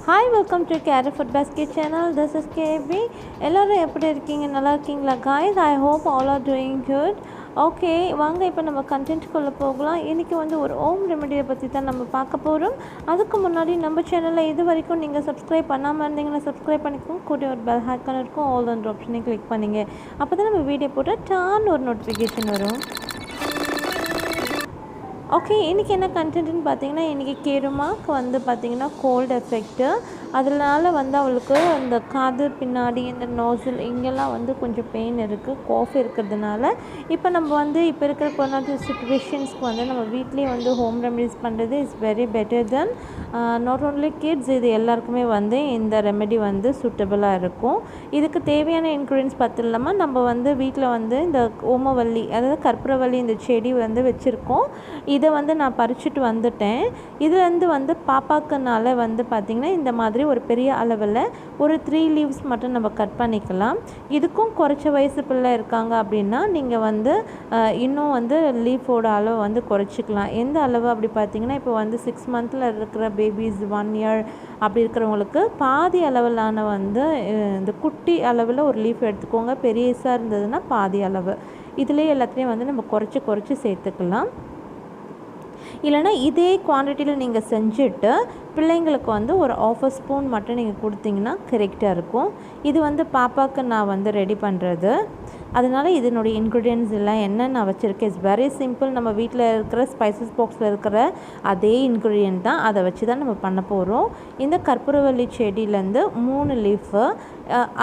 Hi, welcome to Carrot Food Basket channel. This is KB. எல்லாரும் எப்படி இருக்கீங்க? நல்லா இருக்கீங்களா guys? I hope all are doing good. Okay, வாங்க இப்போ நம்ம கண்டென்ட்குள்ளே போகலாம். இன்றைக்கி ஒரு ஹோம் ரெமெடியை பற்றி தான் நம்ம பார்க்க போகிறோம். அதுக்கு முன்னாடி நம்ம சேனலில் இது வரைக்கும் நீங்கள் சப்ஸ்கிரைப் பண்ணாமல் இருந்தீங்கன்னா சப்ஸ்கிரைப் பண்ணிக்கோங்க. கூட ஒரு பெல் ஐக்கான் இருக்கும், ஆல் அந்த ஆப்ஷனை கிளிக் பண்ணிங்க. அப்போ தான் நம்ம வீடியோ போட்டால் டான்னு ஒரு நோட்டிஃபிகேஷன் வரும். ஓகே, இன்றைக்கி என்ன கண்டென்ட்னு பார்த்தீங்கன்னா, இன்றைக்கி கேருமாக்கு பார்த்தீங்கன்னா கோல்டு எஃபெக்ட்டு. அதனால் அவளுக்கு அந்த காது பின்னாடி இந்த நோசில் இங்கெல்லாம் கொஞ்சம் பெயின் இருக்குது, காஃப் இருக்கிறதுனால இப்போ நம்ம இப்போ இருக்கிற கொரோனா சிச்சுவேஷன்ஸ்க்கு நம்ம வீட்லேயே ஹோம் ரெமெடிஸ் பண்ணுறது is very better then not only kids. இது எல்லாருக்குமே இந்த ரெமெடி சூட்டபுளாக இருக்கும். இதுக்கு தேவையான இன்க்ரீடியன்ஸ் பார்த்துலாமா, நம்ம வீட்டில் இந்த ஓமவல்லி, அதாவது கற்பூரவல்லி, இந்த செடி வச்சுருக்கோம். இதை நான் பறிச்சுட்டு வந்துட்டேன். இதுலேருந்து பாப்பாக்குனால பார்த்திங்கன்னா இந்த மாதிரி ஒரு பெரிய அளவில் ஒரு 3 லீவ்ஸ் மட்டும் நம்ம கட் பண்ணிக்கலாம். இதுக்கும் குறைச்ச வயசு பிள்ளை இருக்காங்க அப்படின்னா நீங்கள் இன்னும் லீஃபோட அளவு குறைச்சிக்கலாம். எந்த அளவு அப்படி பார்த்திங்கன்னா, இப்போ 6 மந்தில் இருக்கிற பேபிஸ், 1 இயர் அப்படி இருக்கிறவங்களுக்கு பாதி அளவிலான இந்த குட்டி அளவில் ஒரு லீஃப் எடுத்துக்கோங்க. பெரியசாக இருந்ததுன்னா பாதி அளவு. இதுலேயே எல்லாத்துலேயும் நம்ம குறைச்சி சேர்த்துக்கலாம். இல்லைனா இதே குவான்டிட்டியில் நீங்கள் செஞ்சுட்டு பிள்ளைங்களுக்கு ஒரு 1/2 ஸ்பூன் மட்டும் நீங்கள் கொடுத்தீங்கன்னா கரெக்டாக இருக்கும். இது பாப்பாவுக்கு நான் ரெடி பண்ணுறது. அதனால் இதனுடைய இன்க்ரீடியன்ட்ஸ் எல்லாம் என்னென்ன வச்சுருக்கேன் இட்ஸ் வெரி சிம்பிள். நம்ம வீட்டில் இருக்கிற ஸ்பைசஸ் பாக்ஸில் இருக்கிற அதே இன்க்ரீடியன்ட் தான், அதை வச்சு தான் நம்ம பண்ண போகிறோம். இந்த கற்பூரவல்லி செடியிலேருந்து 3 லீஃபு,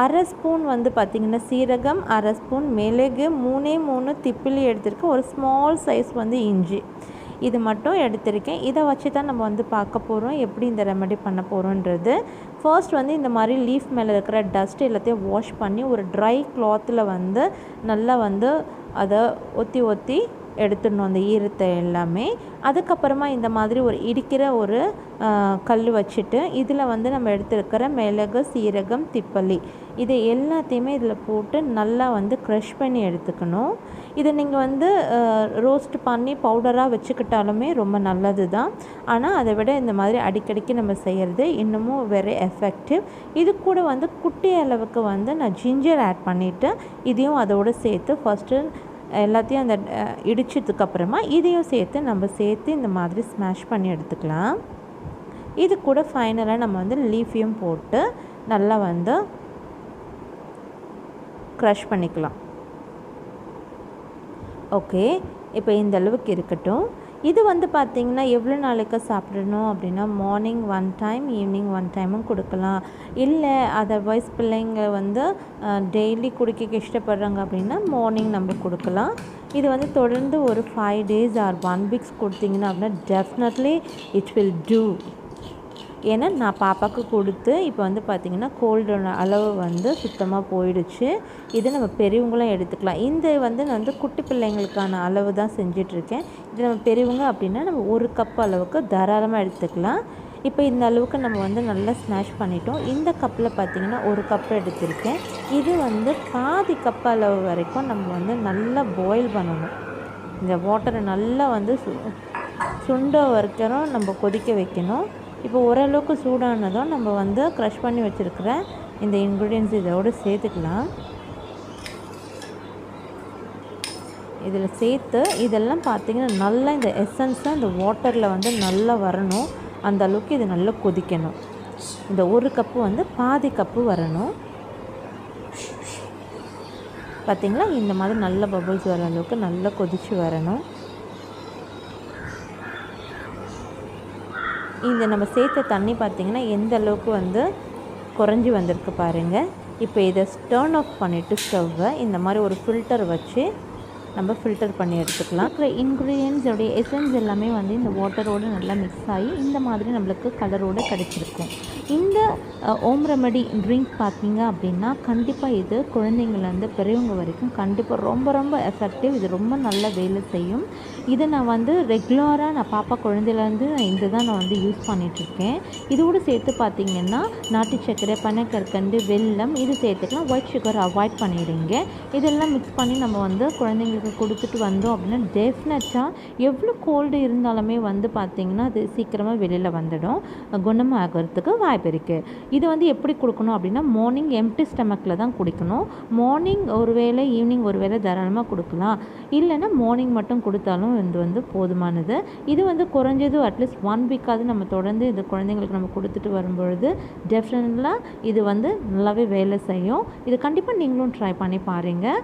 1/2 ஸ்பூன் பார்த்திங்கன்னா சீரகம், 1/2 ஸ்பூன் மிளகு, 3 திப்பிலி எடுத்திருக்கேன், ஒரு ஸ்மால் சைஸ் இஞ்சி, இது மட்டும் எடுத்திருக்கேன். இதை வச்சு தான் நம்ம பார்க்க போகிறோம் எப்படி இந்த ரெமெடி பண்ண போகிறோன்றது. ஃபர்ஸ்ட் இந்த மாதிரி லீஃப் மேலே இருக்கிற டஸ்ட் எல்லாத்தையும் வாஷ் பண்ணி ஒரு ட்ரை கிளாத்தில் நல்லா அதை ஒத்தி எடுத்துடணும் அந்த ஈரத்தை எல்லாமே. அதுக்கப்புறமா இந்த மாதிரி ஒரு இடிக்கிற ஒரு கல் வச்சுட்டு இதில் நம்ம எடுத்துருக்கிற மிளகு, சீரகம், திப்பலி, இதை எல்லாத்தையுமே இதில் போட்டு நல்லா க்ரஷ் பண்ணி எடுத்துக்கணும். இதை நீங்கள் ரோஸ்ட் பண்ணி பவுடராக வச்சுக்கிட்டாலுமே ரொம்ப நல்லது தான். ஆனால் அதை விட இந்த மாதிரி அடிக்கடிக்கு நம்ம செய்கிறது இன்னமும் வெரி எஃபெக்டிவ். இது கூட குட்டி அளவுக்கு நான் ஜிஞ்சர் ஆட் பண்ணிவிட்டு இதையும் அதோடு சேர்த்து ஃபஸ்ட்டு எல்லாத்தையும் அந்த இடிச்சதுக்கப்புறமா இதையும் சேர்த்து இந்த மாதிரி ஸ்மாஷ் பண்ணி எடுத்துக்கலாம். இது கூட ஃபைனலாக நம்ம லீஃபையும் போட்டு நல்லா க்ரஷ் பண்ணிக்கலாம். ஓகே, இப்போ இந்த அளவுக்கு இருக்கட்டும். இது பார்த்திங்கன்னா எவ்வளோ நாளைக்கு சாப்பிடணும் அப்படின்னா, மார்னிங் 1 டைம், ஈவினிங் 1 டைமும் கொடுக்கலாம். இல்லை அதர்வைஸ் பிள்ளைங்க டெய்லி குடிக்க இஷ்டப்படுறாங்க அப்படின்னா மார்னிங் நம்ம கொடுக்கலாம். இது தொடர்ந்து ஒரு 5 days ஆர் 1 week கொடுத்தீங்கன்னா அப்படின்னா டெஃபினெட்லி இட் வில் டூ. ஏன்னா நான் பாப்பாவுக்கு கொடுத்து இப்போ பார்த்திங்கன்னா கோல்டோட அளவு சுத்தமாக போயிடுச்சு. இது நம்ம பெரியவங்களும் எடுத்துக்கலாம். இந்த நான் குட்டி பிள்ளைங்களுக்கான அளவு தான் செஞ்சிட்ருக்கேன். இது நம்ம பெரியவங்க அப்படின்னா நம்ம 1 கப் அளவுக்கு தாராளமாக எடுத்துக்கலாம். இப்போ இந்த அளவுக்கு நம்ம நல்லா ஸ்மாஷ் பண்ணிட்டோம். இந்த கப்பில் பார்த்திங்கன்னா 1 கப் எடுத்திருக்கேன். இது பாதி கப் அளவு வரைக்கும் நம்ம நல்லா பாயில் பண்ணணும். இந்த வாட்டரை நல்லா சுண்ட வரைக்கும் நம்ம கொதிக்க வைக்கணும். இப்போ ஓரளவுக்கு சூடானதும் நம்ம க்ரஷ் பண்ணி வச்சுருக்கிற இந்த இன்க்ரீடியன்ஸ் இதோடு சேர்த்துக்கலாம். இதில் சேர்த்து இதெல்லாம் பார்த்திங்கன்னா நல்லா இந்த எசன்ஸை இந்த வாட்டரில் நல்லா வரணும். அந்த அளவுக்கு இது நல்லா கொதிக்கணும். இந்த 1 கப்பு பாதி கப்பு வரணும். பார்த்திங்களா, இந்த மாதிரி நல்ல பபிள்ஸ் வர அளவுக்கு நல்லா கொதித்து வரணும். இந்த நம்ம சேர்த்த தண்ணி பார்த்திங்கன்னா எந்த அளவுக்கு குறைஞ்சி வந்திருக்கு பாருங்கள். இப்போ இதை டர்ன் ஆஃப் பண்ணிவிட்டு ஸ்டவ்வை இந்த மாதிரி ஒரு ஃபில்டர் வச்சு நம்ம ஃபில்டர் பண்ணி எடுத்துக்கலாம். இருக்கிற இன்க்ரீடியன்ஸோடைய எசன்ஸ் எல்லாமே இந்த வாட்டரோடு நல்லா மிக்ஸ் ஆகி இந்த மாதிரி நம்மளுக்கு கலரோடு கிடச்சிருக்கும். இந்த ஹோம் ரெமெடி ட்ரிங்க் பார்த்திங்க அப்படின்னா கண்டிப்பாக இது குழந்தைங்கள்லேருந்து பெரியவங்க வரைக்கும் கண்டிப்பாக ரொம்ப ரொம்ப எஃபெக்டிவ். இது ரொம்ப நல்ல வேலை செய்யும். இதை நான் வந்து ரெகுலராக நான் பாப்பா குழந்தையிலேருந்து இதை தான் நான் வந்து யூஸ் பண்ணிகிட்ருக்கேன். இதோடு சேர்த்து பார்த்திங்கன்னா நாட்டு சர்க்கரை, பனக்கற்கண்டு, வெல்லம் இது சேர்த்துக்கலாம். ஒயிட் சுகர் அவாய்ட் பண்ணிடுங்க. இதெல்லாம் மிக்ஸ் பண்ணி நம்ம வந்து குழந்தைங்களுக்கு கொடுத்துட்டு வந்தோம் அப்படின்னா டெஃபினட்டாக எவ்வளோ கோல்டு இருந்தாலுமே வந்து பார்த்திங்கன்னா அது சீக்கிரமாக வெளியில் வந்துடும், குணமாகிறதுக்கு வாய்ப்பு இருக்குது. இது வந்து எப்படி கொடுக்கணும் அப்படின்னா மார்னிங் எம்ப்டி ஸ்டமக்கில் தான் குடிக்கணும். மார்னிங் ஒரு வேளை, ஈவினிங் ஒரு வேளை தாராளமாக கொடுக்கலாம். இல்லைன்னா மார்னிங் மட்டும் கொடுத்தாலும் இது வந்து போதுமானது. இது வந்து குறைஞ்சது அட்லீஸ்ட் 1 வீக்காவது நம்ம தொடர்ந்து இது குழந்தைங்களுக்கு நம்ம கொடுத்துட்டு வரும்பொழுது டெஃபினட்டாக இது வந்து நல்லாவே வேலை செய்யும். இது கண்டிப்பாக நீங்களும் ட்ரை பண்ணி பாருங்கள்.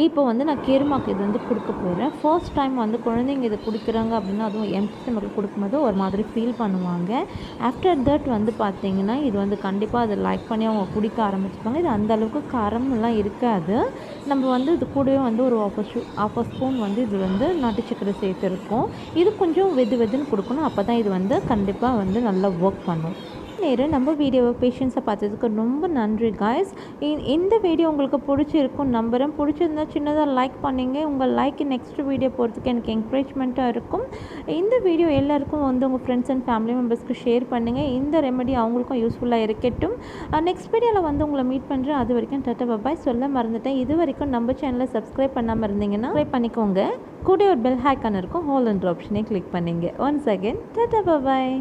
இப்போ வந்து நான் கீர்மாக்கு இது வந்து கொடுக்க போகிறேன். ஃபர்ஸ்ட் டைம் வந்து குழந்தைங்க இதை குடிக்கிறாங்க அப்படின்னா அதுவும் எம்ப்டி ஸ்டமக்கில் கொடுக்கும்போது ஒரு மாதிரி ஃபீல் பண்ணுவாங்க. ஆஃப்டர் தட் வந்து பார்த்திங்கன்னா இது வந்து கண்டிப்பாக அதை லைக் பண்ணி அவங்க குடிக்க ஆரம்பிச்சுப்பாங்க. இது அந்தளவுக்கு காரம்லாம் இருக்காது. நம்ம வந்து இது கூடவே வந்து ஒரு ஆஃப் ஸ்பூன் வந்து இது வந்து நாட்டு சக்கரை சேர்த்துருக்கோம். இது கொஞ்சம் வெதுன்னு கொடுக்கணும். அப்போ தான் இது வந்து கண்டிப்பாக வந்து நல்லா ஒர்க் பண்ணும். நேரம் நம்ம வீடியோவை பேஷன்ஸை பார்த்ததுக்கு ரொம்ப நன்றி காய்ஸ். இந்த வீடியோ உங்களுக்கு பிடிச்சிருக்கும் நம்புகிறேன். பிடிச்சிருந்தா சின்னதாக லைக் பண்ணிங்க. உங்கள் லைக் நெக்ஸ்ட் வீடியோ போகிறதுக்கு எனக்கு என்கரேஜ்மெண்ட்டாக இருக்கும். இந்த வீடியோ எல்லாருக்கும் வந்து உங்கள் ஃப்ரெண்ட்ஸ் அண்ட் ஃபேமிலி மெம்பர்ஸ்க்கு ஷேர் பண்ணுங்கள். இந்த ரெமெடி அவங்களுக்கும் யூஸ்ஃபுல்லாக இருக்கட்டும். நெக்ஸ்ட் வீடியோவில் வந்து உங்களை மீட் பண்ணுறேன். அது வரைக்கும் டாட்டா பாய் சொல்ல மறந்துட்டேன். இது வரைக்கும் நம்ம சேனலை சப்ஸ்கிரைப் பண்ணாமல் இருந்தீங்கன்னா சப்ஸ்கிரைப் பண்ணிக்கோங்க. கூட ஒரு பெல் ஐக்கான் இருக்கும், ஹால் என்ற ஆப்ஷனை கிளிக் பண்ணிங்க. ஒன்ஸ் அகெயின் டாட்டா பாய்.